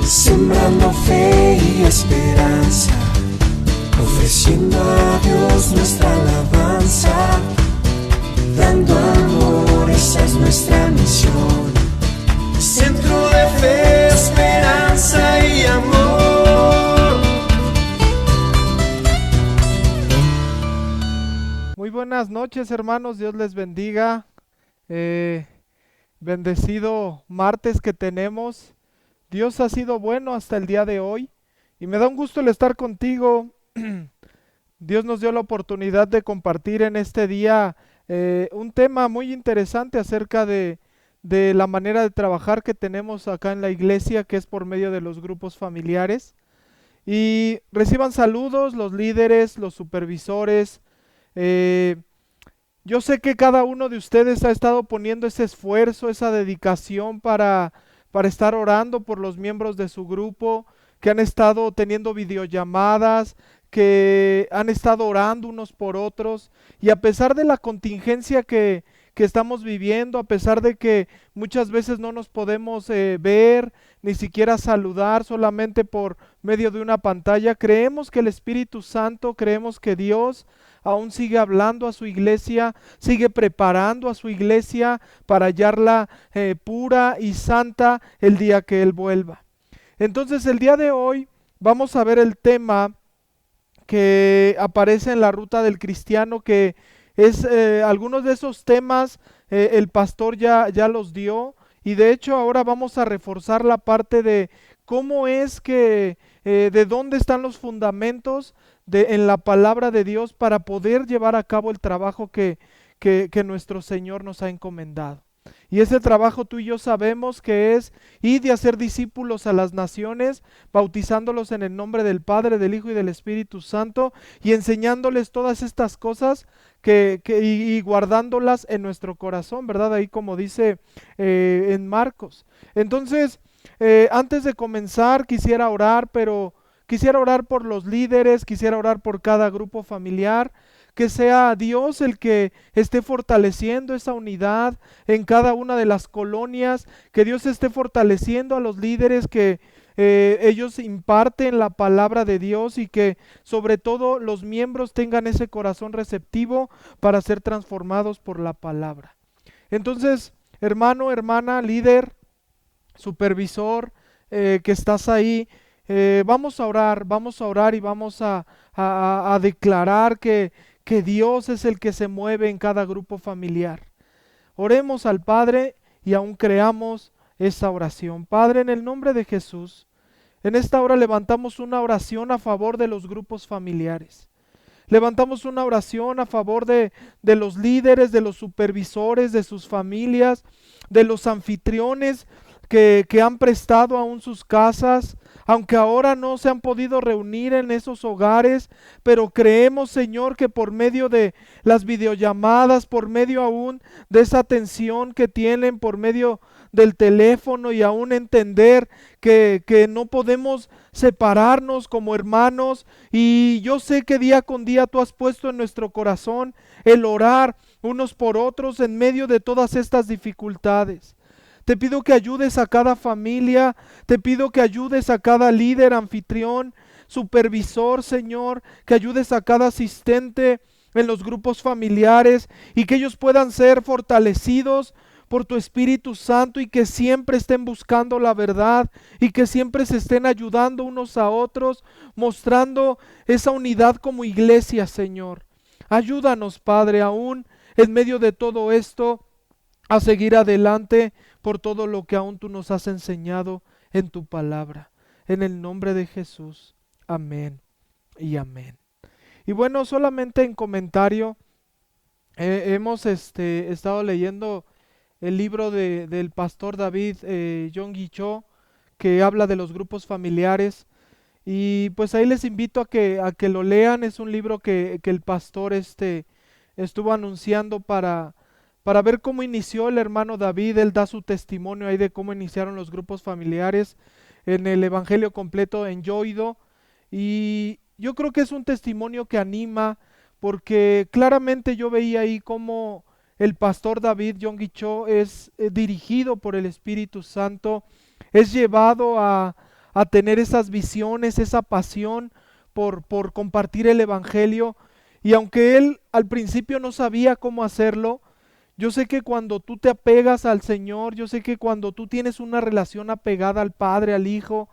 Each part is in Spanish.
sembrando fe y esperanza, ofreciendo a Dios nuestra alabanza, dando amor, esa es nuestra misión. Centro de fe, esperanza y amor. Muy buenas noches, hermanos, Dios les bendiga. Bendecido martes que tenemos. Dios ha sido bueno hasta el día de hoy y me da un gusto el estar contigo. Dios nos dio la oportunidad de compartir en este día un tema muy interesante acerca de la manera de trabajar que tenemos acá en la iglesia, que es por medio de los grupos familiares. Y reciban saludos los líderes, los supervisores. Yo sé que cada uno de ustedes ha estado poniendo ese esfuerzo, esa dedicación para estar orando por los miembros de su grupo, que han estado teniendo videollamadas, que han estado orando unos por otros. Y a pesar de la contingencia que estamos viviendo, a pesar de que muchas veces no nos podemos ver, ni siquiera saludar solamente por medio de una pantalla, creemos que el Espíritu Santo, creemos que Dios aún sigue hablando a su iglesia, sigue preparando a su iglesia para hallarla pura y santa el día que Él vuelva. Entonces el día de hoy vamos a ver el tema que aparece en la ruta del cristiano, que es algunos de esos temas el pastor ya los dio, y de hecho ahora vamos a reforzar la parte de cómo es que, de dónde están los fundamentos en la palabra de Dios para poder llevar a cabo el trabajo que nuestro Señor nos ha encomendado. Y ese trabajo tú y yo sabemos que es ir y hacer discípulos a las naciones, bautizándolos en el nombre del Padre, del Hijo y del Espíritu Santo, y enseñándoles todas estas cosas y guardándolas en nuestro corazón, ¿verdad? Ahí como dice en Marcos. Entonces, antes de comenzar quisiera orar, pero quisiera orar por los líderes, quisiera orar por cada grupo familiar, que sea Dios el que esté fortaleciendo esa unidad en cada una de las colonias, que Dios esté fortaleciendo a los líderes, que ellos imparten la palabra de Dios y que sobre todo los miembros tengan ese corazón receptivo para ser transformados por la palabra. Entonces, hermano, hermana, líder, supervisor, que estás ahí, vamos a orar y vamos a declarar que Dios es el que se mueve en cada grupo familiar. Oremos al Padre y aún creamos esa oración. Padre, en el nombre de Jesús, en esta hora levantamos una oración a favor de los grupos familiares. Levantamos una oración a favor de los líderes, de los supervisores, de sus familias, de los anfitriones que han prestado aún sus casas, aunque ahora no se han podido reunir en esos hogares, pero creemos, Señor, que por medio de las videollamadas, por medio aún de esa atención que tienen, por medio del teléfono y aún entender que no podemos separarnos como hermanos, y yo sé que día con día tú has puesto en nuestro corazón el orar unos por otros en medio de todas estas dificultades. Te pido que ayudes a cada familia, te pido que ayudes a cada líder, anfitrión, supervisor, Señor, que ayudes a cada asistente en los grupos familiares y que ellos puedan ser fortalecidos por tu Espíritu Santo y que siempre estén buscando la verdad y que siempre se estén ayudando unos a otros, mostrando esa unidad como iglesia, Señor. Ayúdanos, Padre, aún en medio de todo esto, a seguir adelante por todo lo que aún tú nos has enseñado en tu palabra. En el nombre de Jesús. Amén y amén. Y bueno, solamente en comentario, hemos estado leyendo el libro del pastor David Yonggi Cho, que habla de los grupos familiares. Y pues ahí les invito a que lo lean. Es un libro que el pastor estuvo anunciando para ver cómo inició el hermano David. Él da su testimonio ahí de cómo iniciaron los grupos familiares en el Evangelio completo en Yoido. Y yo creo que es un testimonio que anima, porque claramente yo veía ahí cómo el pastor David Yonggi Cho es dirigido por el Espíritu Santo, es llevado a a tener esas visiones, esa pasión por compartir el Evangelio. Y aunque él al principio no sabía cómo hacerlo, yo sé que cuando tú te apegas al Señor, yo sé que cuando tú tienes una relación apegada al Padre, al Hijo,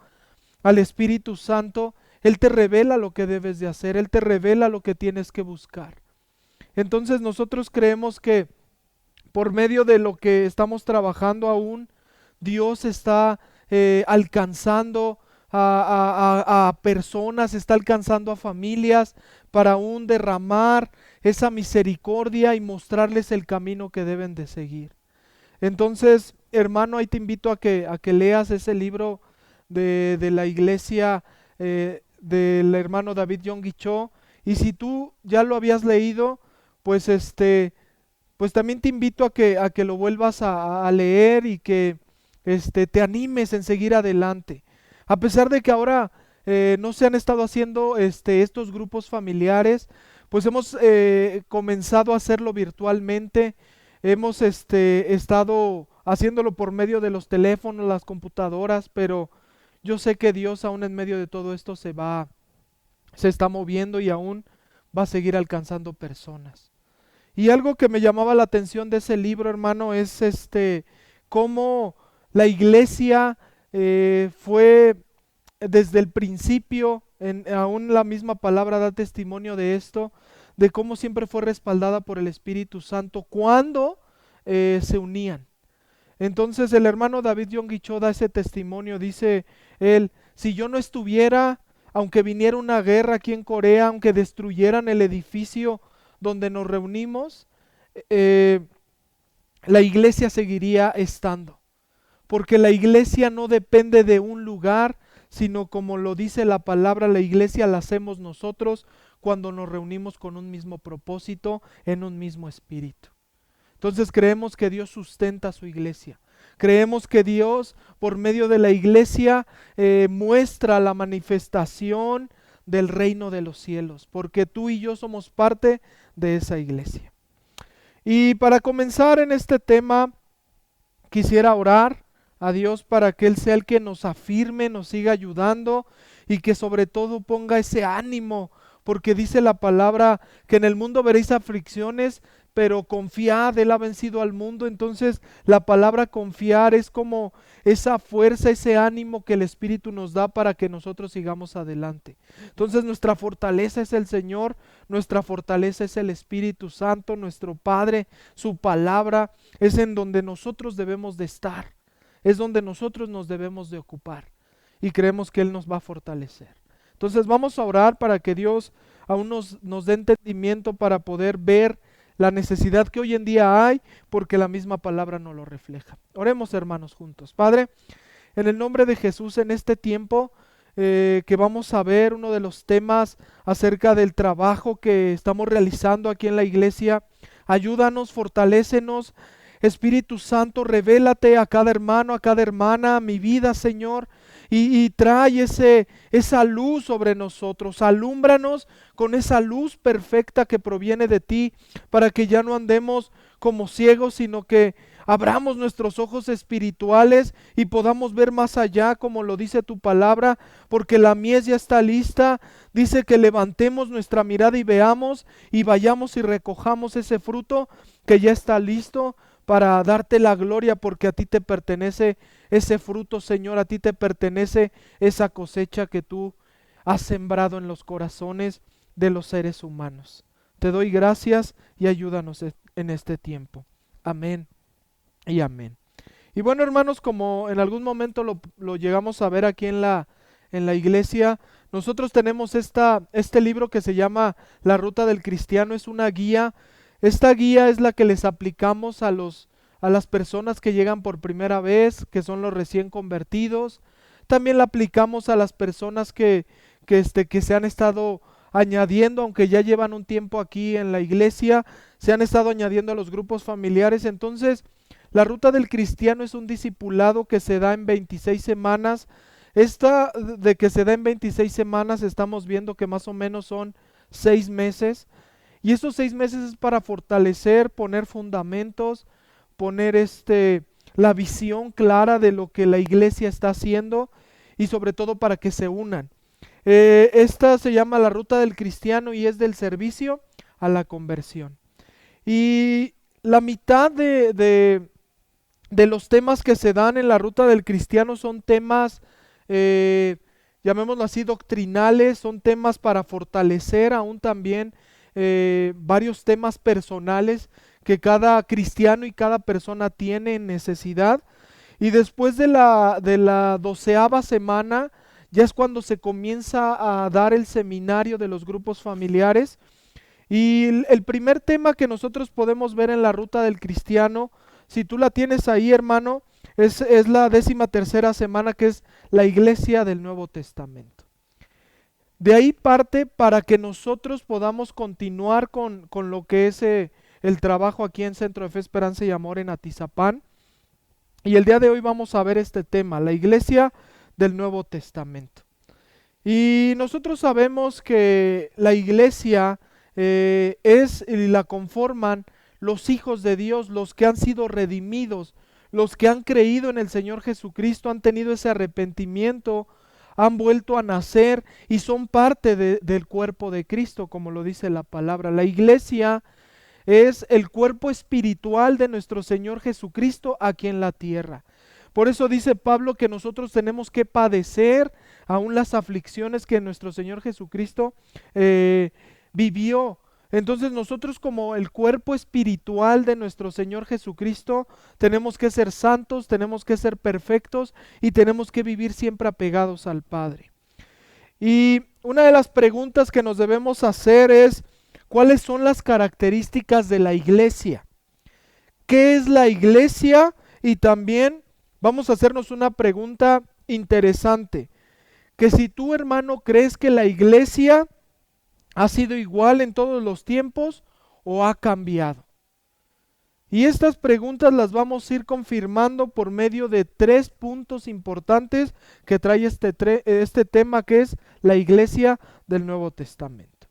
al Espíritu Santo, Él te revela lo que debes de hacer, Él te revela lo que tienes que buscar. Entonces nosotros creemos que por medio de lo que estamos trabajando aún, Dios está alcanzando a personas, está alcanzando a familias para aún derramar esa misericordia y mostrarles el camino que deben de seguir. Entonces, hermano, ahí te invito a que leas ese libro de la iglesia del hermano David Yonggi Cho. Y si tú ya lo habías leído, pues pues también te invito a que lo vuelvas a leer y que te animes en seguir adelante. A pesar de que ahora no se han estado haciendo estos grupos familiares, pues hemos comenzado a hacerlo virtualmente. Hemos estado haciéndolo por medio de los teléfonos, las computadoras, pero yo sé que Dios aún en medio de todo esto se está moviendo y aún va a seguir alcanzando personas. Y algo que me llamaba la atención de ese libro, hermano, es cómo la iglesia fue desde el principio, aún la misma palabra da testimonio de esto, de cómo siempre fue respaldada por el Espíritu Santo cuando se unían. Entonces el hermano David Yonggi Cho da ese testimonio, dice él: si yo no estuviera, aunque viniera una guerra aquí en Corea, aunque destruyeran el edificio donde nos reunimos, la iglesia seguiría estando. Porque la iglesia no depende de un lugar, sino como lo dice la palabra, la iglesia la hacemos nosotros cuando nos reunimos con un mismo propósito, en un mismo espíritu. Entonces creemos que Dios sustenta su iglesia. Creemos que Dios, por medio de la iglesia, muestra la manifestación del reino de los cielos, porque tú y yo somos parte de esa iglesia. Y para comenzar en este tema, quisiera orar a Dios para que Él sea el que nos afirme, nos siga ayudando y que sobre todo ponga ese ánimo, porque dice la palabra que en el mundo veréis aflicciones, pero confiad, Él ha vencido al mundo. Entonces la palabra confiar es como esa fuerza, ese ánimo que el Espíritu nos da para que nosotros sigamos adelante. Entonces nuestra fortaleza es el Señor, nuestra fortaleza es el Espíritu Santo, nuestro Padre, su palabra es en donde nosotros debemos de estar, es donde nosotros nos debemos de ocupar y creemos que Él nos va a fortalecer. Entonces vamos a orar para que Dios aún nos dé entendimiento para poder ver la necesidad que hoy en día hay, porque la misma palabra nos lo refleja. Oremos, hermanos, juntos. Padre, en el nombre de Jesús, en este tiempo que vamos a ver uno de los temas acerca del trabajo que estamos realizando aquí en la iglesia, ayúdanos, fortalécenos. Espíritu Santo, revélate a cada hermano, a cada hermana, a mi vida, Señor, y trae esa luz sobre nosotros. Alúmbranos con esa luz perfecta que proviene de ti, para que ya no andemos como ciegos, sino que abramos nuestros ojos espirituales y podamos ver más allá, como lo dice tu palabra, porque la mies ya está lista. Dice que levantemos nuestra mirada y veamos, y vayamos y recojamos ese fruto que ya está listo para darte la gloria, porque a ti te pertenece ese fruto, Señor, a ti te pertenece esa cosecha que tú has sembrado en los corazones de los seres humanos. Te doy gracias y ayúdanos en este tiempo. Amén y amén. Y bueno, hermanos, como en algún momento lo llegamos a ver aquí en la iglesia, nosotros tenemos este libro que se llama La Ruta del Cristiano. Es una guía. Esta guía es la que les aplicamos a las personas que llegan por primera vez, que son los recién convertidos. También la aplicamos a las personas que se han estado añadiendo, aunque ya llevan un tiempo aquí en la iglesia, se han estado añadiendo a los grupos familiares. Entonces, la Ruta del Cristiano es un discipulado que se da en 26 semanas. Esta de que se da en 26 semanas, estamos viendo que más o menos son 6 meses. Y esos 6 meses es para fortalecer, poner fundamentos, poner la visión clara de lo que la iglesia está haciendo. y sobre todo para que se unan. Esta se llama la ruta del cristiano y es del servicio a la conversión. Y la mitad de los temas que se dan en la ruta del cristiano son temas, llamémoslo así, doctrinales, son temas para fortalecer aún también varios temas personales que cada cristiano y cada persona tiene en necesidad. Y después de la 12ª semana, ya es cuando se comienza a dar el seminario de los grupos familiares. Y el primer tema que nosotros podemos ver en la ruta del cristiano, si tú la tienes ahí, hermano, es la 13ª semana, que es la iglesia del Nuevo Testamento. De ahí parte para que nosotros podamos continuar con lo que es el trabajo aquí en Centro de Fe, Esperanza y Amor en Atizapán. Y el día de hoy vamos a ver este tema, la iglesia del Nuevo Testamento. Y nosotros sabemos que la iglesia es y la conforman los hijos de Dios, los que han sido redimidos, los que han creído en el Señor Jesucristo, han tenido ese arrepentimiento, han vuelto a nacer y son parte del cuerpo de Cristo, como lo dice la palabra. La iglesia es el cuerpo espiritual de nuestro Señor Jesucristo aquí en la tierra. Por eso dice Pablo que nosotros tenemos que padecer aún las aflicciones que nuestro Señor Jesucristo vivió. Entonces nosotros, como el cuerpo espiritual de nuestro Señor Jesucristo, tenemos que ser santos, tenemos que ser perfectos y tenemos que vivir siempre apegados al Padre. Y una de las preguntas que nos debemos hacer es: ¿cuáles son las características de la iglesia? ¿Qué es la iglesia? Y también vamos a hacernos una pregunta interesante, que si tú, hermano, crees que la iglesia ha sido igual en todos los tiempos o ha cambiado. Y estas preguntas las vamos a ir confirmando por medio de 3 puntos importantes que trae este tema, que es la iglesia del Nuevo Testamento.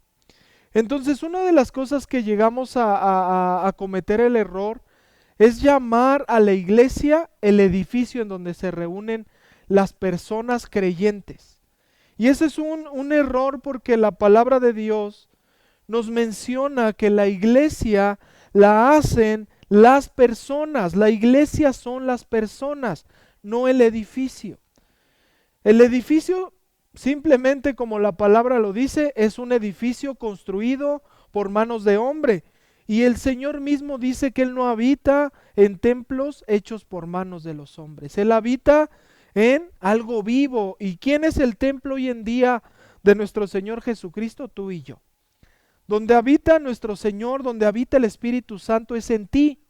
Entonces, una de las cosas que llegamos a cometer el error es llamar a la iglesia el edificio en donde se reúnen las personas creyentes. Y ese es un error, porque la palabra de Dios nos menciona que la iglesia la hacen las personas. La iglesia son las personas, no el edificio. El edificio, simplemente como la palabra lo dice, es un edificio construido por manos de hombre. Y el Señor mismo dice que Él no habita en templos hechos por manos de los hombres. Él habita en algo vivo. ¿Y quién es el templo hoy en día de nuestro Señor Jesucristo? Tú y yo. Donde habita nuestro Señor, donde habita el Espíritu Santo, es en ti.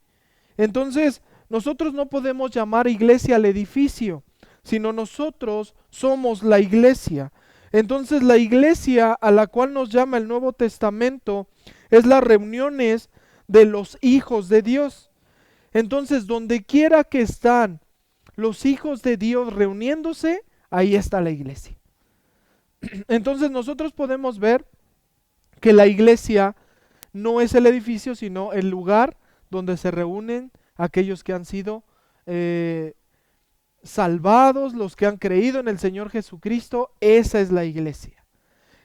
Entonces, nosotros no podemos llamar iglesia al edificio, sino nosotros somos la iglesia. Entonces, la iglesia a la cual nos llama el Nuevo Testamento es las reuniones de los hijos de Dios. Entonces, donde quiera que están los hijos de Dios reuniéndose, ahí está la iglesia. Entonces nosotros podemos ver que la iglesia no es el edificio, sino el lugar donde se reúnen aquellos que han sido salvados, los que han creído en el Señor Jesucristo. Esa es la iglesia.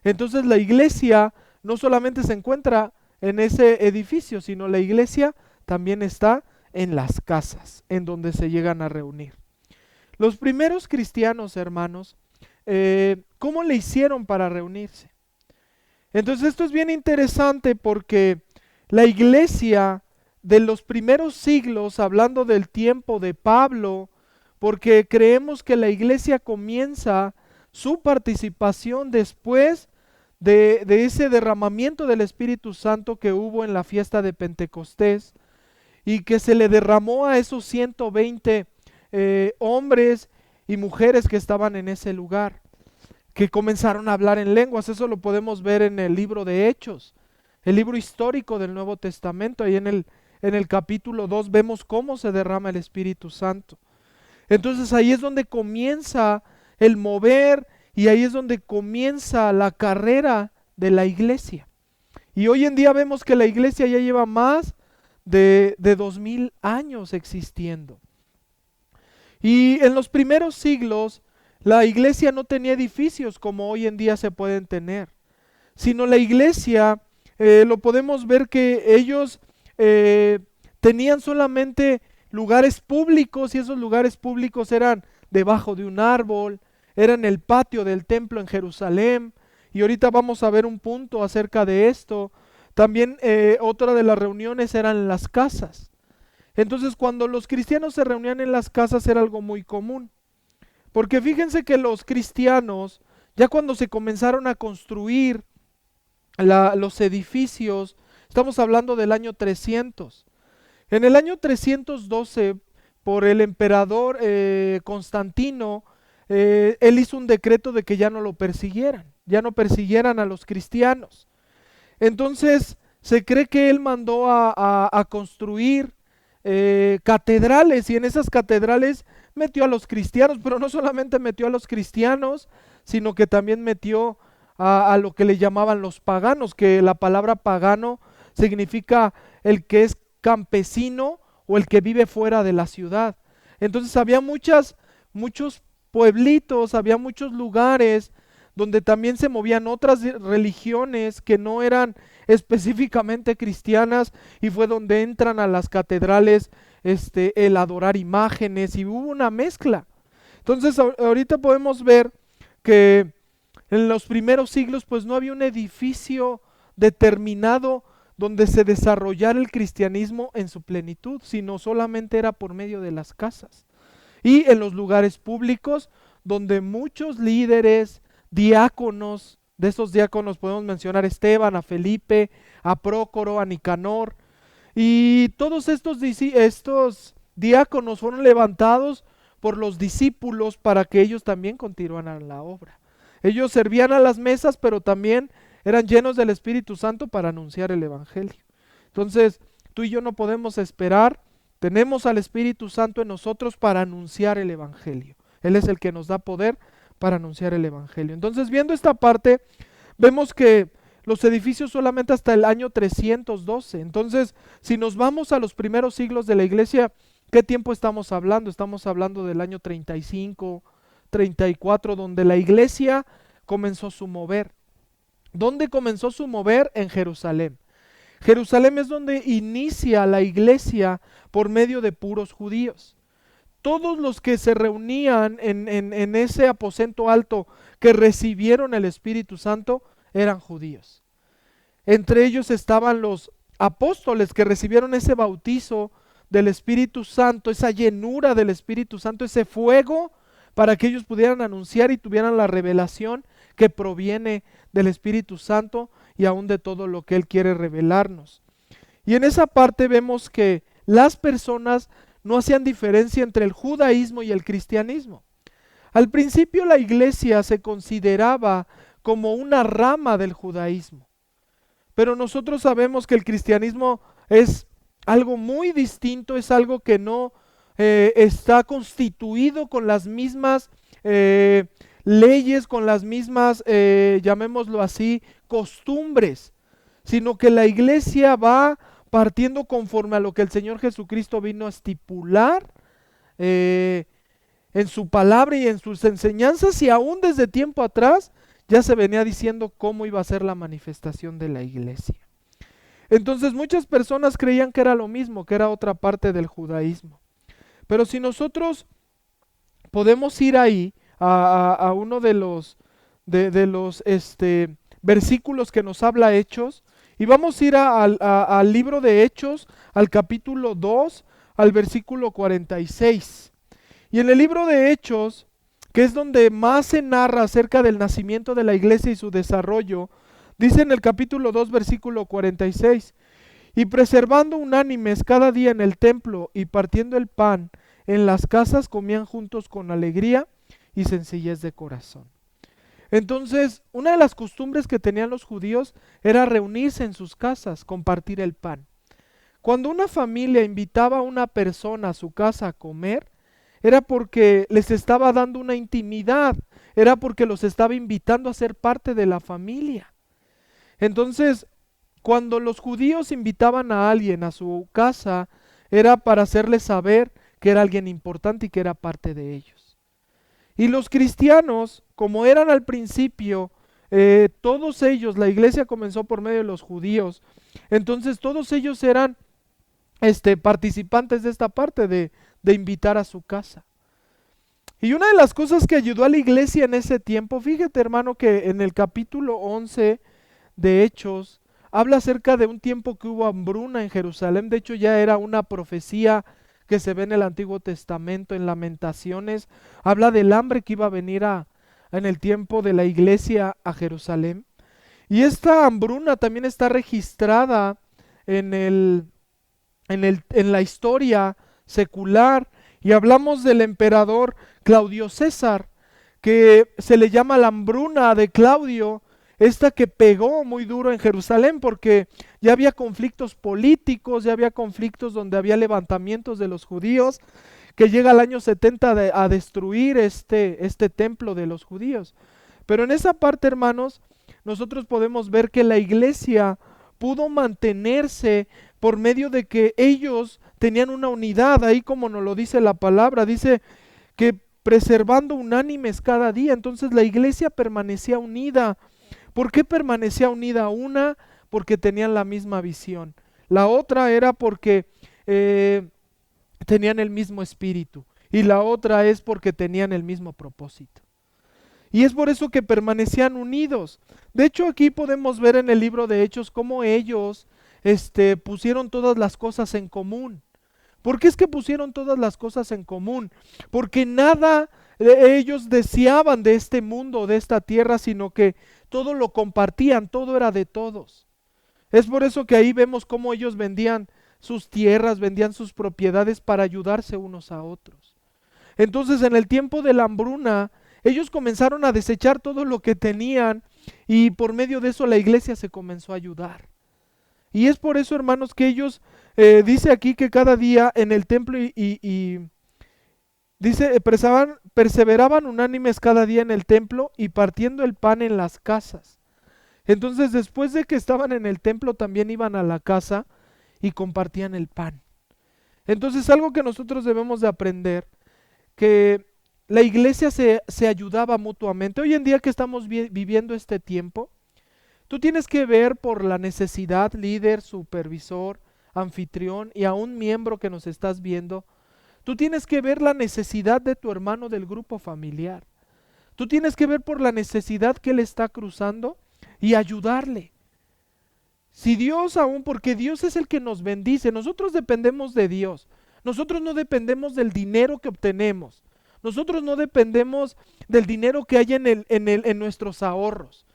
Entonces la iglesia no solamente se encuentra en ese edificio, sino la iglesia también está en las casas, en donde se llegan a reunir. Los primeros cristianos, hermanos, ¿cómo le hicieron para reunirse? Entonces esto es bien interesante, porque la iglesia de los primeros siglos, hablando del tiempo de Pablo, porque creemos que la iglesia comienza su participación después de ese derramamiento del Espíritu Santo que hubo en la fiesta de Pentecostés, y que se le derramó a esos 120 hombres y mujeres que estaban en ese lugar, que comenzaron a hablar en lenguas. Eso lo podemos ver en el libro de Hechos, el libro histórico del Nuevo Testamento. Ahí en el capítulo 2 vemos cómo se derrama el Espíritu Santo. Entonces ahí es donde comienza el mover, y ahí es donde comienza la carrera de la iglesia. Y hoy en día vemos que la iglesia ya lleva más de 2000 años existiendo. Y en los primeros siglos, La iglesia no tenía edificios como hoy en día se pueden tener, sino la iglesia, lo podemos ver que ellos tenían solamente lugares públicos, y esos lugares públicos eran debajo de un árbol, eran el patio del templo en Jerusalén, y ahorita vamos a ver un punto acerca de esto. También otra de las reuniones eran en las casas. Entonces cuando los cristianos se reunían en las casas era algo muy común. Porque fíjense que los cristianos, ya cuando se comenzaron a construir los edificios, estamos hablando del año 300. En el año 312, por el emperador Constantino, él hizo un decreto de que ya no lo persiguieran, ya no persiguieran a los cristianos. Entonces, se cree que él mandó a construir catedrales, y en esas catedrales metió a los cristianos, pero no solamente metió a los cristianos, sino que también metió a lo que le llamaban los paganos, que la palabra pagano significa el que es campesino o el que vive fuera de la ciudad. Entonces había muchos pueblitos, había muchos lugares donde también se movían otras religiones que no eran específicamente cristianas, y fue donde entran a las catedrales el adorar imágenes, y hubo una mezcla. Entonces ahorita podemos ver que en los primeros siglos pues no había un edificio determinado donde se desarrollara el cristianismo en su plenitud, sino solamente era por medio de las casas y en los lugares públicos, donde muchos líderes, diáconos, de esos diáconos podemos mencionar a Esteban, a Felipe, a Prócoro, a Nicanor, y todos estos diáconos fueron levantados por los discípulos para que ellos también continuaran la obra. Ellos servían a las mesas, pero también eran llenos del Espíritu Santo para anunciar el Evangelio. Entonces, tú y yo no podemos esperar, tenemos al Espíritu Santo en nosotros para anunciar el Evangelio. Él es el que nos da poder para anunciar el Evangelio. Entonces, viendo esta parte, vemos que los edificios solamente hasta el año 312. Entonces, si nos vamos a los primeros siglos de la iglesia, ¿qué tiempo estamos hablando? Estamos hablando del año 35, 34, donde la iglesia comenzó su mover. ¿Dónde comenzó su mover? En Jerusalén. Jerusalén es donde inicia la iglesia por medio de puros judíos. Todos los que se reunían en ese aposento alto que recibieron el Espíritu Santo eran judíos. Entre ellos estaban los apóstoles que recibieron ese bautizo del Espíritu Santo, esa llenura del Espíritu Santo, ese fuego para que ellos pudieran anunciar y tuvieran la revelación que proviene del Espíritu Santo y aún de todo lo que Él quiere revelarnos. Y en esa parte vemos que las personas no hacían diferencia entre el judaísmo y el cristianismo. Al principio la iglesia se consideraba como una rama del judaísmo, pero nosotros sabemos que el cristianismo es algo muy distinto, es algo que no está constituido con las mismas leyes, con las mismas, llamémoslo así, costumbres, sino que la iglesia va partiendo conforme a lo que el Señor Jesucristo vino a estipular en su palabra y en sus enseñanzas, y aún desde tiempo atrás ya se venía diciendo cómo iba a ser la manifestación de la iglesia. Entonces muchas personas creían que era lo mismo, que era otra parte del judaísmo. Pero si nosotros podemos ir ahí a uno de los versículos que nos habla Hechos, y vamos a ir al libro de Hechos, al capítulo 2, al versículo 46. Y en el libro de Hechos, que es donde más se narra acerca del nacimiento de la iglesia y su desarrollo, dice en el capítulo 2, versículo 46, y preservando unánimes cada día en el templo y partiendo el pan en las casas, comían juntos con alegría y sencillez de corazón. Entonces, una de las costumbres que tenían los judíos era reunirse en sus casas, compartir el pan. Cuando una familia invitaba a una persona a su casa a comer, era porque les estaba dando una intimidad, era porque los estaba invitando a ser parte de la familia. Entonces, cuando los judíos invitaban a alguien a su casa, era para hacerles saber que era alguien importante y que era parte de ellos. Y los cristianos, como eran al principio, todos ellos, la iglesia comenzó por medio de los judíos, entonces todos ellos eran participantes de esta parte de invitar a su casa. Y una de las cosas que ayudó a la iglesia en ese tiempo, fíjate hermano que en el capítulo 11 de Hechos, habla acerca de un tiempo que hubo hambruna en Jerusalén. De hecho ya era una profecía que se ve en el Antiguo Testamento, en Lamentaciones, habla del hambre que iba a venir en el tiempo de la iglesia a Jerusalén. Y esta hambruna también está registrada en la historia secular, y hablamos del emperador Claudio César, que se le llama la hambruna de Claudio, esta que pegó muy duro en Jerusalén porque ya había conflictos políticos, ya había conflictos donde había levantamientos de los judíos, que llega al año 70 a destruir este templo de los judíos. Pero en esa parte, hermanos, nosotros podemos ver que la iglesia pudo mantenerse por medio de que ellos tenían una unidad, ahí como nos lo dice la palabra, dice que preservando unánimes cada día. Entonces la iglesia permanecía unida. ¿Por qué permanecía unida? Una, porque tenían la misma visión. La otra era porque tenían el mismo espíritu. Y la otra es porque tenían el mismo propósito. Y es por eso que permanecían unidos. De hecho, aquí podemos ver en el libro de Hechos cómo ellos pusieron todas las cosas en común. ¿Por qué es que pusieron todas las cosas en común? Porque nada ellos deseaban de este mundo, de esta tierra, sino que todo lo compartían, todo era de todos. Es por eso que ahí vemos cómo ellos vendían sus tierras, vendían sus propiedades para ayudarse unos a otros. Entonces, en el tiempo de la hambruna, ellos comenzaron a desechar todo lo que tenían y por medio de eso la iglesia se comenzó a ayudar. Y es por eso, hermanos, que ellos, dice aquí que cada día en el templo dice, perseveraban unánimes cada día en el templo y partiendo el pan en las casas. Entonces, después de que estaban en el templo, también iban a la casa y compartían el pan. Entonces, algo que nosotros debemos de aprender, que la iglesia se ayudaba mutuamente. Hoy en día que estamos viviendo este tiempo, tú tienes que ver por la necesidad, líder, supervisor, anfitrión y aún miembro que nos estás viendo. Tú tienes que ver la necesidad de tu hermano del grupo familiar. Tú tienes que ver por la necesidad que él está cruzando y ayudarle. Si Dios aún, porque Dios es el que nos bendice, nosotros dependemos de Dios. Nosotros no dependemos del dinero que obtenemos. Nosotros no dependemos del dinero que hay en nuestros ahorros.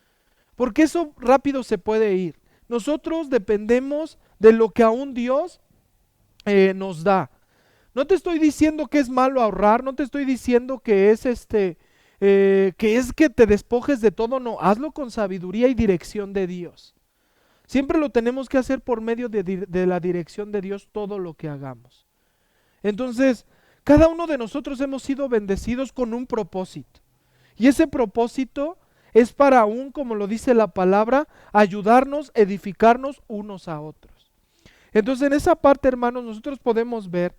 Porque eso rápido se puede ir. Nosotros dependemos de lo que aún Dios nos da. No te estoy diciendo que es malo ahorrar, no te estoy diciendo que es que te despojes de todo, no, hazlo con sabiduría y dirección de Dios. Siempre lo tenemos que hacer por medio de la dirección de Dios todo lo que hagamos. Entonces, cada uno de nosotros hemos sido bendecidos con un propósito. Y ese propósito es para aún, como lo dice la palabra, ayudarnos, edificarnos unos a otros. Entonces, en esa parte, hermanos, nosotros podemos ver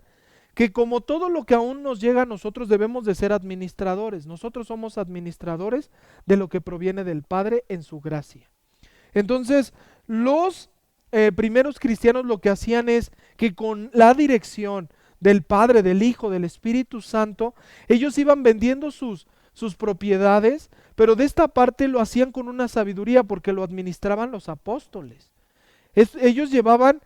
que como todo lo que aún nos llega a nosotros debemos de ser administradores. Nosotros somos administradores de lo que proviene del Padre en su gracia. Entonces, los primeros cristianos lo que hacían es que con la dirección del Padre, del Hijo, del Espíritu Santo, ellos iban vendiendo sus propiedades, pero de esta parte lo hacían con una sabiduría porque lo administraban los apóstoles. Ellos llevaban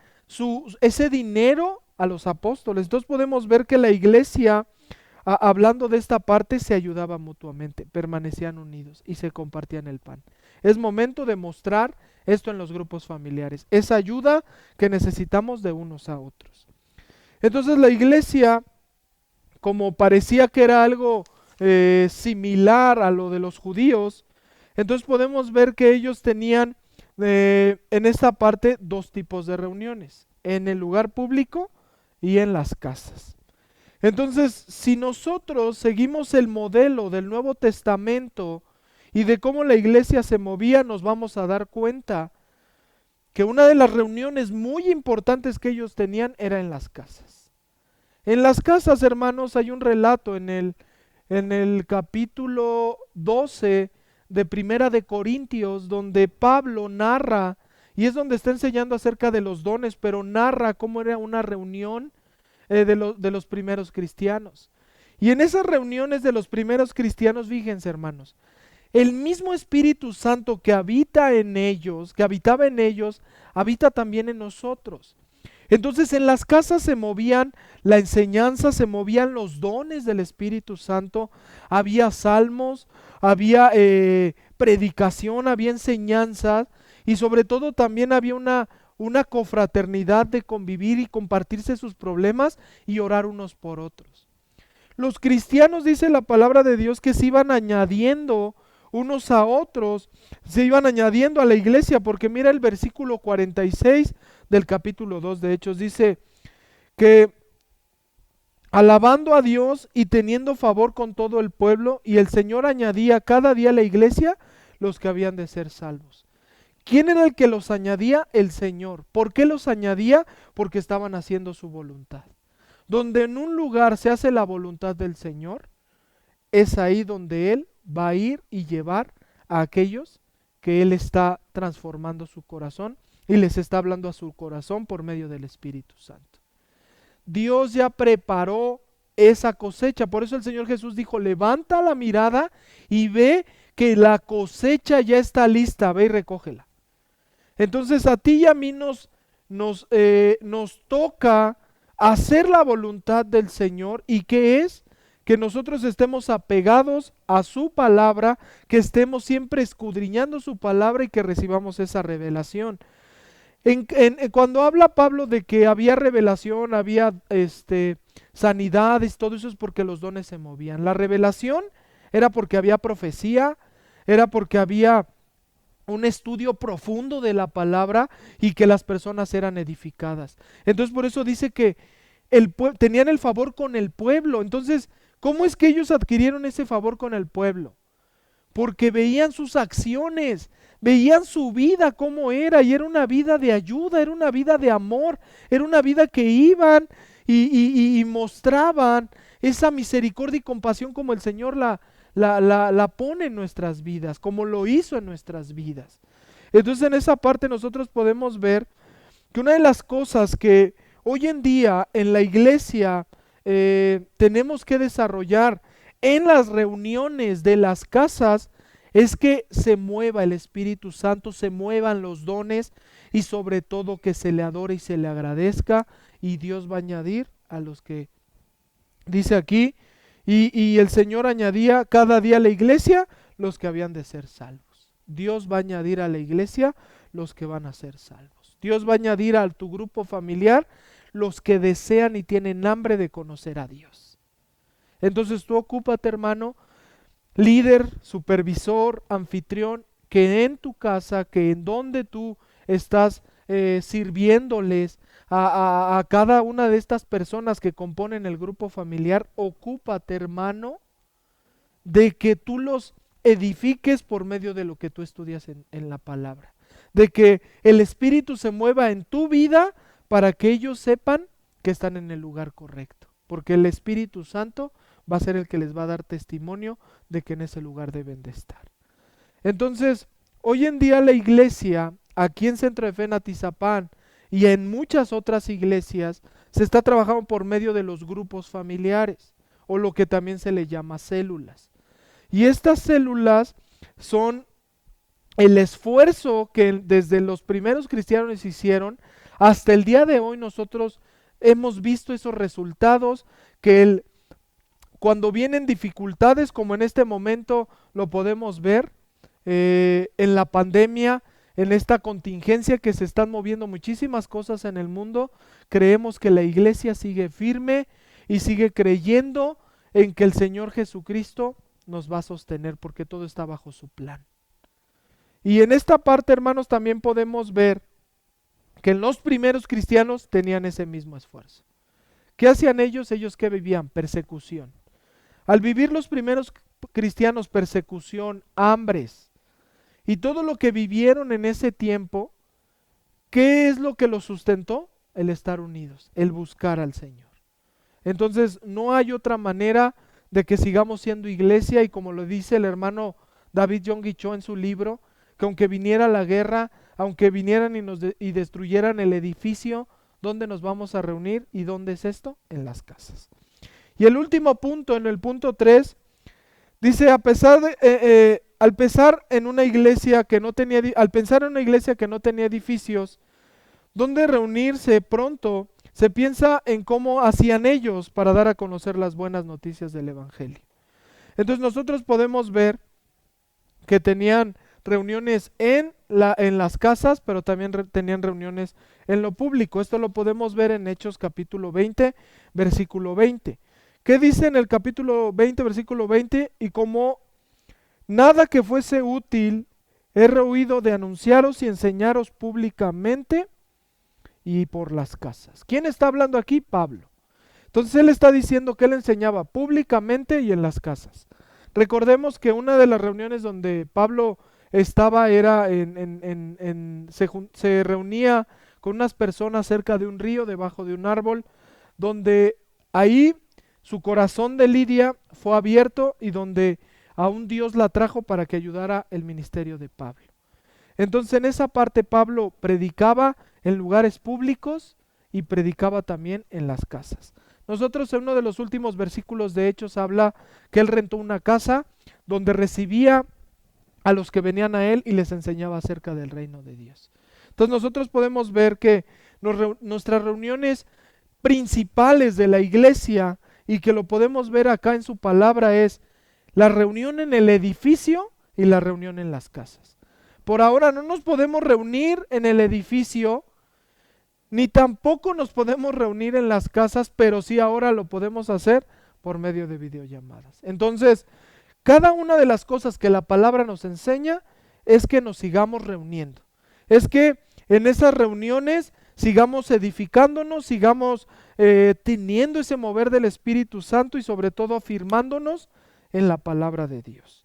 ese dinero a los apóstoles. Entonces podemos ver que la iglesia, hablando de esta parte, se ayudaba mutuamente, permanecían unidos y se compartían el pan. Es momento de mostrar esto en los grupos familiares, esa ayuda que necesitamos de unos a otros. Entonces la iglesia, como parecía que era algo similar a lo de los judíos, entonces podemos ver que ellos tenían en esta parte dos tipos de reuniones, en el lugar público y en las casas. Entonces, si nosotros seguimos el modelo del Nuevo Testamento y de cómo la iglesia se movía, nos vamos a dar cuenta que una de las reuniones muy importantes que ellos tenían era en las casas. En las casas, hermanos, hay un relato en en el capítulo 12 de Primera de Corintios, donde Pablo narra, y es donde está enseñando acerca de los dones, pero narra cómo era una reunión de los primeros cristianos. Y en esas reuniones de los primeros cristianos, fíjense hermanos, el mismo Espíritu Santo que habita en ellos, que habitaba en ellos, habita también en nosotros. Entonces en las casas se movían la enseñanza, se movían los dones del Espíritu Santo, había salmos, había predicación, había enseñanzas y sobre todo también había una confraternidad de convivir y compartirse sus problemas y orar unos por otros. Los cristianos, dice la palabra de Dios, que se iban añadiendo unos a otros, se iban añadiendo a la iglesia, porque mira el versículo 46 del capítulo 2 de Hechos, dice que alabando a Dios y teniendo favor con todo el pueblo, y el Señor añadía cada día a la iglesia los que habían de ser salvos. ¿Quién era el que los añadía? El Señor. ¿Por qué los añadía? Porque estaban haciendo su voluntad. Donde en un lugar se hace la voluntad del Señor, es ahí donde Él va a ir y llevar a aquellos que Él está transformando su corazón y les está hablando a su corazón por medio del Espíritu Santo. Dios ya preparó esa cosecha, por eso el Señor Jesús dijo, levanta la mirada y ve que la cosecha ya está lista, ve y recógela. Entonces a ti y a mí nos toca hacer la voluntad del Señor. ¿Y qué es? Que nosotros estemos apegados a su palabra, que estemos siempre escudriñando su palabra y que recibamos esa revelación. Cuando habla Pablo de que había revelación, había sanidades, todo eso es porque los dones se movían. La revelación era porque había profecía, era porque había un estudio profundo de la palabra y que las personas eran edificadas. Entonces por eso dice que tenían el favor con el pueblo. Entonces, ¿cómo es que ellos adquirieron ese favor con el pueblo? Porque veían sus acciones, veían su vida cómo era, y era una vida de ayuda, era una vida de amor, era una vida que iban y mostraban esa misericordia y compasión como el Señor la pone en nuestras vidas, como lo hizo en nuestras vidas. Entonces en esa parte nosotros podemos ver que una de las cosas que hoy en día en la iglesia tenemos que desarrollar en las reuniones de las casas es que se mueva el Espíritu Santo, se muevan los dones y sobre todo que se le adore y se le agradezca, y Dios va a añadir a los que dice aquí, y el Señor añadía cada día a la iglesia los que habían de ser salvos. Dios va a añadir a la iglesia los que van a ser salvos. Dios va a añadir a tu grupo familiar los que desean y tienen hambre de conocer a Dios. Entonces tú ocúpate, hermano, líder, supervisor, anfitrión, que en tu casa, que en donde tú estás sirviéndoles a cada una de estas personas que componen el grupo familiar, ocúpate, hermano, de que tú los edifiques por medio de lo que tú estudias en la palabra. De que el Espíritu se mueva en tu vida para que ellos sepan que están en el lugar correcto. Porque el Espíritu Santo va a ser el que les va a dar testimonio de que en ese lugar deben de estar. Entonces, hoy en día la iglesia, aquí en Centro de Fe en Atizapán y en muchas otras iglesias, se está trabajando por medio de los grupos familiares, o lo que también se le llama células. Y estas células son el esfuerzo que desde los primeros cristianos hicieron. Hasta el día de hoy nosotros hemos visto esos resultados, que cuando vienen dificultades, como en este momento lo podemos ver, en la pandemia, en esta contingencia que se están moviendo muchísimas cosas en el mundo, creemos que la iglesia sigue firme y sigue creyendo en que el Señor Jesucristo nos va a sostener, porque todo está bajo su plan. Y en esta parte, hermanos, también podemos ver que los primeros cristianos tenían ese mismo esfuerzo. ¿Qué hacían ellos? Ellos ¿qué vivían? Persecución. Al vivir los primeros cristianos persecución, hambres y todo lo que vivieron en ese tiempo, ¿qué es lo que los sustentó? El estar unidos, el buscar al Señor. Entonces no hay otra manera de que sigamos siendo iglesia, y como lo dice el hermano David Yonggi Cho en su libro, que aunque viniera la guerra, aunque vinieran y destruyeran el edificio, ¿dónde nos vamos a reunir? ¿Y dónde es esto? En las casas. Y el último punto, en el punto 3, dice, al pensar en una iglesia que no tenía edificios, ¿dónde reunirse pronto? Se piensa en cómo hacían ellos para dar a conocer las buenas noticias del Evangelio. Entonces nosotros podemos ver que tenían reuniones en las casas, pero también tenían reuniones en lo público. Esto lo podemos ver en Hechos capítulo 20, versículo 20. ¿Qué dice en el capítulo 20, versículo 20? Y como nada que fuese útil he rehuido de anunciaros y enseñaros públicamente y por las casas. ¿Quién está hablando aquí? Pablo. Entonces él está diciendo que él enseñaba públicamente y en las casas. Recordemos que una de las reuniones donde Pablo estaba era se reunía con unas personas cerca de un río, debajo de un árbol, donde ahí su corazón de Lidia fue abierto y donde aún Dios la trajo para que ayudara el ministerio de Pablo. Entonces en esa parte Pablo predicaba en lugares públicos y predicaba también en las casas. Nosotros en uno de los últimos versículos de Hechos habla que él rentó una casa donde recibía a los que venían a él y les enseñaba acerca del reino de Dios. Entonces nosotros podemos ver que nuestras reuniones principales de la iglesia, y que lo podemos ver acá en su palabra, es la reunión en el edificio y la reunión en las casas. Por ahora no nos podemos reunir en el edificio, ni tampoco nos podemos reunir en las casas, pero sí ahora lo podemos hacer por medio de videollamadas. Entonces, cada una de las cosas que la palabra nos enseña es que nos sigamos reuniendo. Es que en esas reuniones sigamos edificándonos, sigamos teniendo ese mover del Espíritu Santo y sobre todo afirmándonos en la palabra de Dios.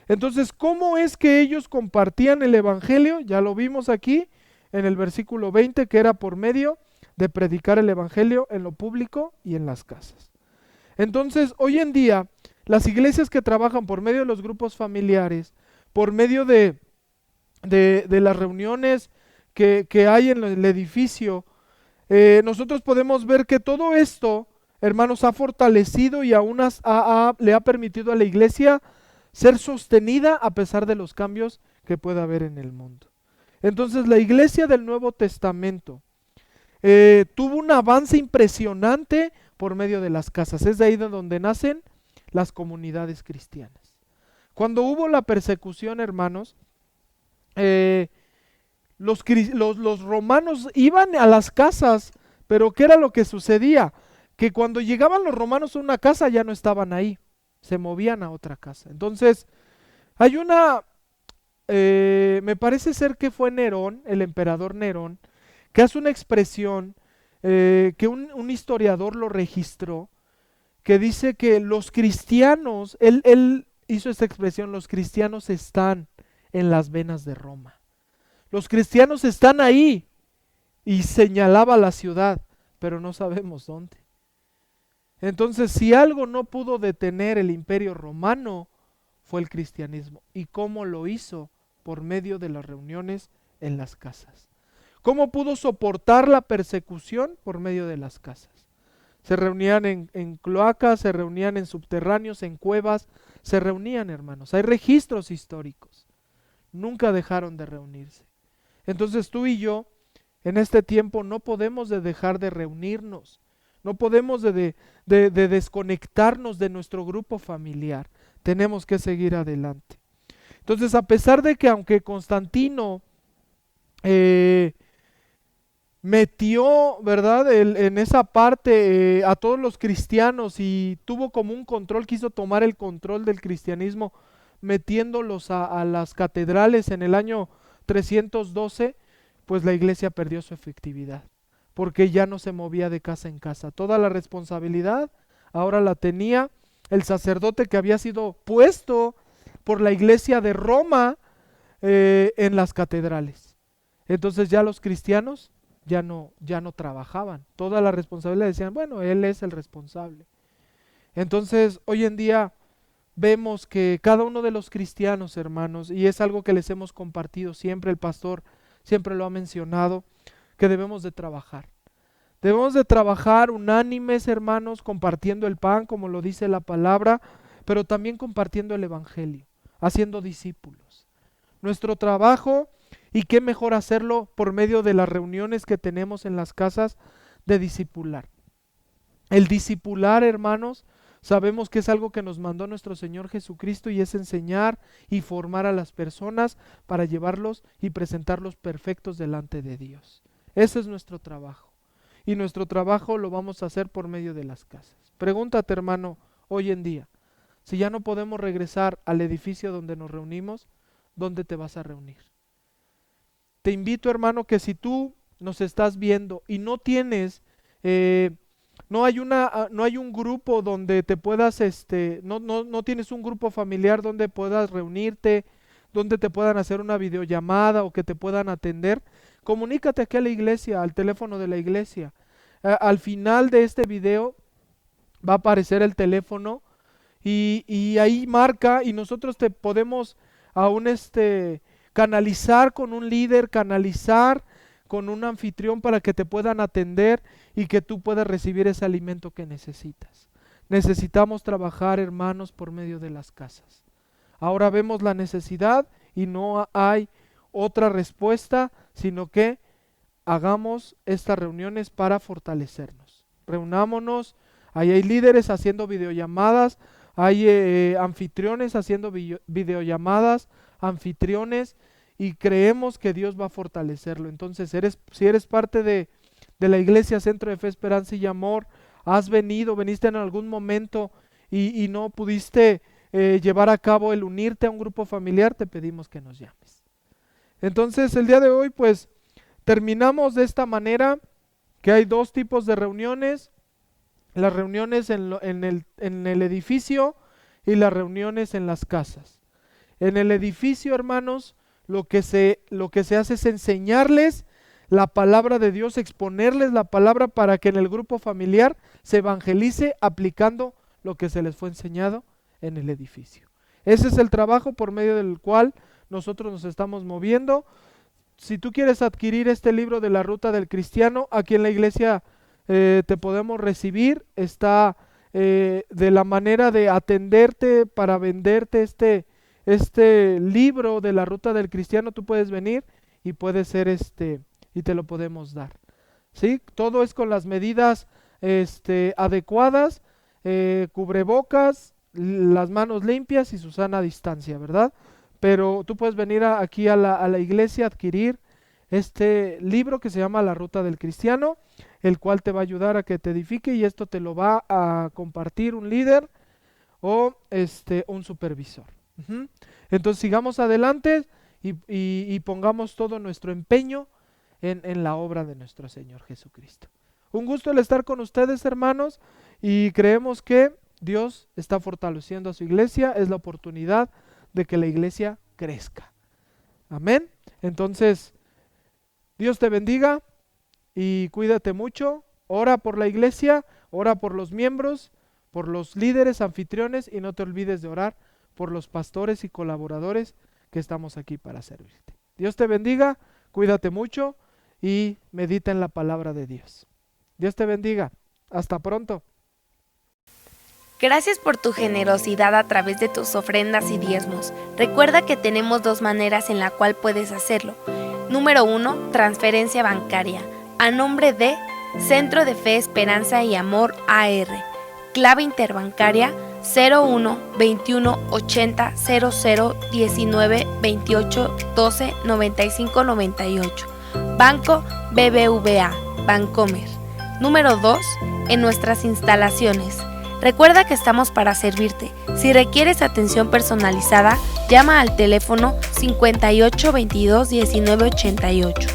Entonces, ¿cómo es que ellos compartían el Evangelio? Ya lo vimos aquí en el versículo 20, que era por medio de predicar el Evangelio en lo público y en las casas. Entonces, hoy en día, las iglesias que trabajan por medio de los grupos familiares, por medio de las reuniones que hay en el edificio, nosotros podemos ver que todo esto, hermanos, ha fortalecido y aún le ha permitido a la iglesia ser sostenida a pesar de los cambios que pueda haber en el mundo. Entonces la iglesia del Nuevo Testamento tuvo un avance impresionante por medio de las casas. Es de ahí de donde nacen las comunidades cristianas. Cuando hubo la persecución, hermanos, los romanos iban a las casas, pero ¿qué era lo que sucedía? Que cuando llegaban los romanos a una casa ya no estaban ahí, se movían a otra casa. Entonces, hay me parece ser que fue Nerón, el emperador Nerón, que hace una expresión que un historiador lo registró, que dice que los cristianos, él hizo esta expresión, los cristianos están en las venas de Roma. Los cristianos están ahí, y señalaba la ciudad, pero no sabemos dónde. Entonces, si algo no pudo detener el imperio romano, fue el cristianismo. ¿Y cómo lo hizo? Por medio de las reuniones en las casas. ¿Cómo pudo soportar la persecución? Por medio de las casas. Se reunían en cloacas, se reunían en subterráneos, en cuevas, se reunían, hermanos. Hay registros históricos. Nunca dejaron de reunirse. Entonces tú y yo, en este tiempo, no podemos dejar de reunirnos. No podemos de desconectarnos de nuestro grupo familiar. Tenemos que seguir adelante. Entonces, a pesar de que aunque Constantino metió, ¿verdad?, en esa parte a todos los cristianos y tuvo como un control, quiso tomar el control del cristianismo metiéndolos a las catedrales en el año 312, pues la iglesia perdió su efectividad, porque ya no se movía de casa en casa. Toda la responsabilidad ahora la tenía el sacerdote que había sido puesto por la iglesia de Roma en las catedrales. Entonces ya los cristianos ya no trabajaban. Toda la responsabilidad decían, bueno, él es el responsable. Entonces, hoy en día vemos que cada uno de los cristianos, hermanos, y es algo que les hemos compartido siempre, el pastor siempre lo ha mencionado, que debemos de trabajar. Debemos de trabajar unánimes, hermanos, compartiendo el pan, como lo dice la palabra, pero también compartiendo el evangelio, haciendo discípulos. Nuestro trabajo, y qué mejor hacerlo por medio de las reuniones que tenemos en las casas de discipular. El discipular, hermanos, sabemos que es algo que nos mandó nuestro Señor Jesucristo y es enseñar y formar a las personas para llevarlos y presentarlos perfectos delante de Dios. Ese es nuestro trabajo. Y nuestro trabajo lo vamos a hacer por medio de las casas. Pregúntate, hermano, hoy en día, si ya no podemos regresar al edificio donde nos reunimos, ¿dónde te vas a reunir? Te invito, hermano, que si tú nos estás viendo y no tienes, no hay un grupo donde te puedas, no tienes un grupo familiar donde puedas reunirte, donde te puedan hacer una videollamada o que te puedan atender, comunícate aquí a la iglesia, al teléfono de la iglesia. Al final de este video va a aparecer el teléfono y ahí marca y nosotros te podemos aún canalizar con un líder, canalizar con un anfitrión para que te puedan atender y que tú puedas recibir ese alimento que necesitas. Necesitamos trabajar, hermanos, por medio de las casas. Ahora vemos la necesidad y no hay otra respuesta, sino que hagamos estas reuniones para fortalecernos. Reunámonos, ahí hay líderes haciendo videollamadas, hay anfitriones haciendo videollamadas, anfitriones, y creemos que Dios va a fortalecerlo. Entonces, si eres parte de la Iglesia Centro de Fe, Esperanza y Amor, veniste en algún momento y no pudiste llevar a cabo el unirte a un grupo familiar, te pedimos que nos llames. Entonces, el día de hoy, pues, terminamos de esta manera, que hay dos tipos de reuniones: las reuniones en el edificio y las reuniones en las casas. En el edificio, hermanos, lo que se hace es enseñarles la palabra de Dios, exponerles la palabra para que en el grupo familiar se evangelice aplicando lo que se les fue enseñado en el edificio. Ese es el trabajo por medio del cual nosotros nos estamos moviendo. Si tú quieres adquirir este libro de la Ruta del Cristiano, aquí en la iglesia te podemos recibir. Está de la manera de atenderte para venderte este libro de la Ruta del Cristiano. Tú puedes venir y puede ser y te lo podemos dar. ¿Sí? Todo es con las medidas adecuadas, cubrebocas, las manos limpias y su sana distancia, ¿verdad? Pero tú puedes venir aquí a la iglesia a adquirir este libro que se llama La Ruta del Cristiano, el cual te va a ayudar a que te edifique, y esto te lo va a compartir un líder o un supervisor. Entonces sigamos adelante y pongamos todo nuestro empeño en la obra de nuestro Señor Jesucristo. Un gusto el estar con ustedes, hermanos, y creemos que Dios está fortaleciendo a su iglesia. Es la oportunidad de que la iglesia crezca. Amén. Entonces, Dios te bendiga y cuídate mucho. Ora por la iglesia, ora por los miembros, por los líderes, anfitriones, y no te olvides de orar por los pastores y colaboradores que estamos aquí para servirte. Dios te bendiga, cuídate mucho y medita en la palabra de Dios. Dios te bendiga. Hasta pronto. Gracias por tu generosidad a través de tus ofrendas y diezmos. Recuerda que tenemos dos maneras en la cual puedes hacerlo. Número 1, transferencia bancaria, a nombre de Centro de Fe, Esperanza y Amor AR. Clave interbancaria 01 21 80 00 19 28 12 95 98. Banco BBVA, Bancomer. Número 2, en nuestras instalaciones. Recuerda que estamos para servirte. Si requieres atención personalizada, llama al teléfono 58 22 19 88.